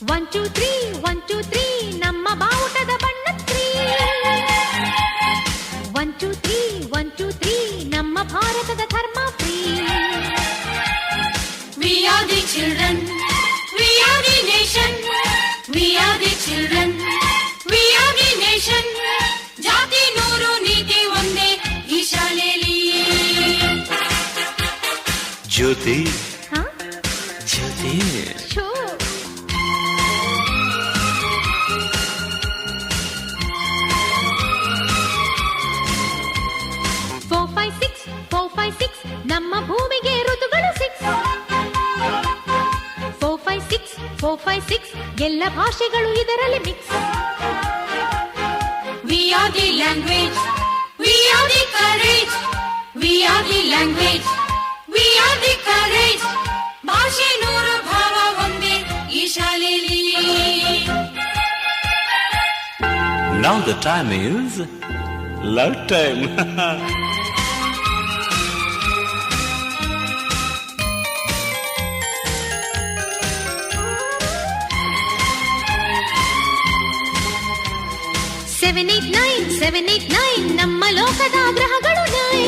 1 2 3 1 2 3 ನಮ್ಮ ಬಾವುಟದ ಬಣ್ಣ 3 1 2 3 1 2 3 ನಮ್ಮ ಭಾರತದ ಧರ್ಮ free. We are the children, we are the nation, we are the children, we are the nation. ಜಾತಿ ನೂರು ನೀತಿ ಒಂದೇ ಈ ಶಾಲೆಯಲ್ಲಿ. ಜ್ಯೋತಿ ಹಾ ಜ್ಯೋತಿ ಶೋ 4 5 6 4 5 6 ನಮ್ಮ ಭೂಮಿಗೆ ಋತುಗಳು 6 4 5 6 4 5 6 ಎಲ್ಲ ಭಾಷೆಗಳು ಇದರಲ್ಲಿ mix. We are the language, we are the courage, we are the language, we are the courage. ಭಾಷೆ ನೂರು ಭಾವ ಒಂದೇ ಈ ಶಾಲೆಯಲ್ಲಿ. Now the time is love time. 7 8 9 7 8 9 ನಮ್ಮ ಲೋಕದ ಗ್ರಹಗಳು 9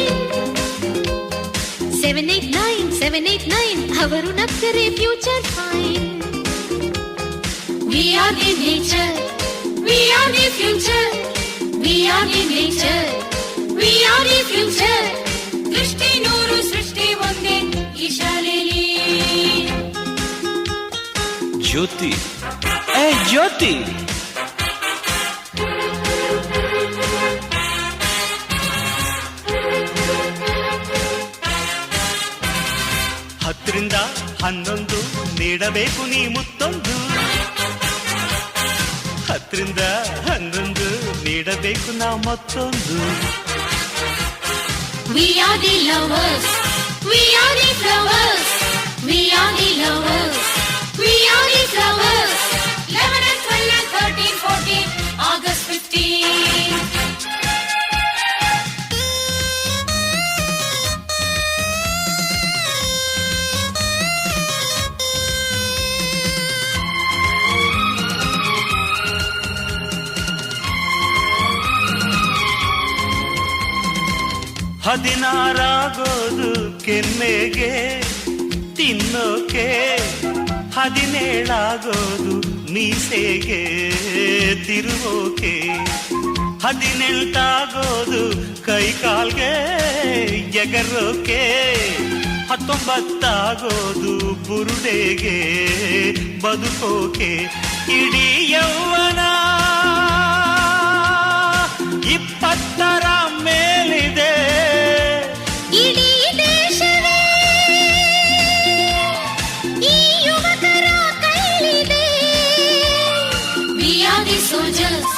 7 8 9 7 8 9 ಅವರು ನಕ್ಕರೆ future fine. We are the nature, we are the future, we are the nature, we are the future. ದೃಷ್ಟಿ ನೂರು ಸೃಷ್ಟಿ ಒಂದೇ ಈ ಶಾಲೆಯಲ್ಲಿ. ಜ್ಯೋತಿ ಏ ಜ್ಯೋತಿ ಹತ್ತರಿಂದ 11 ನೀಡಬೇಕು ನೀ ಮುತ್ತೊಂದು. 10ರಿಂದ 11 ನೀಡಬೇಕು ನಾ ಮತ್ತೊಂದು. We are the lovers, we are the flowers, we are the lovers, we are the flowers. 11 and 12 and 13 14 August 15. ಹದಿನಾರಾಗೋದು ಕೆನ್ನೆಗೆ ತಿನ್ನೋಕೆ, 17 ಮೀಸೆಗೆ ತಿರುಗೋಕೆ, 18 ಕೈ ಕಾಲ್ಗೆ ಎಗರೋಕೆ, 19 ಬುರುಡೆಗೆ ಬದುಕೋಕೆ. ಇಡೀ ಯೌವನ 20 ಮೇಲಿದೆ. ಇಡೀ ದೇಶವೇ ಈ ಯುವಕರ ಕೈಲಿದೆ. We are the soldiers,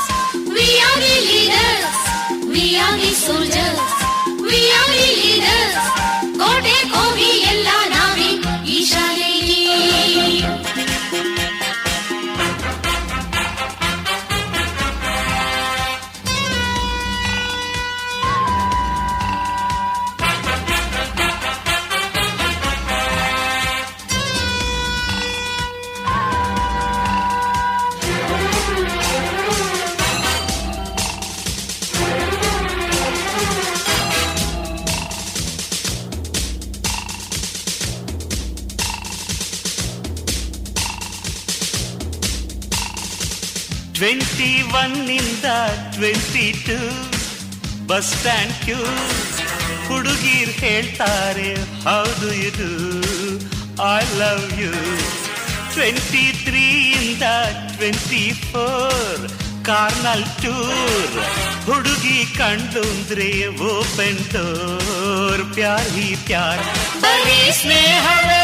we are the leaders, we are the soldiers, we are the leaders. ಕೋಟೆ ಕೋವಿ ಎಲ್ಲ ನಾವೇ ಈ ಶಾಲೆಯಲ್ಲಿ. ಇಂದ 22 ಬಸ್ ಸ್ಟ್ಯಾಂಡ್ ಕ್ಯೂ. ಹುಡುಗೀರ್ ಹೇಳ್ತಾರೆ ಹೌದು ಇದು ಐ ಲವ್ ಯು. 23 ಇಂದ 24 ಕಾರ್ನಲ್ ಟೂರ್. ಹುಡುಗಿ ಕಂಡು ಅಂದ್ರೆ ಓಪನ್ ಡೋರ್. ಪ್ಯಾರ್ ಹಿ ಪ್ಯಾರ್ ಬರೀ ಸ್ನೇಹವೇ.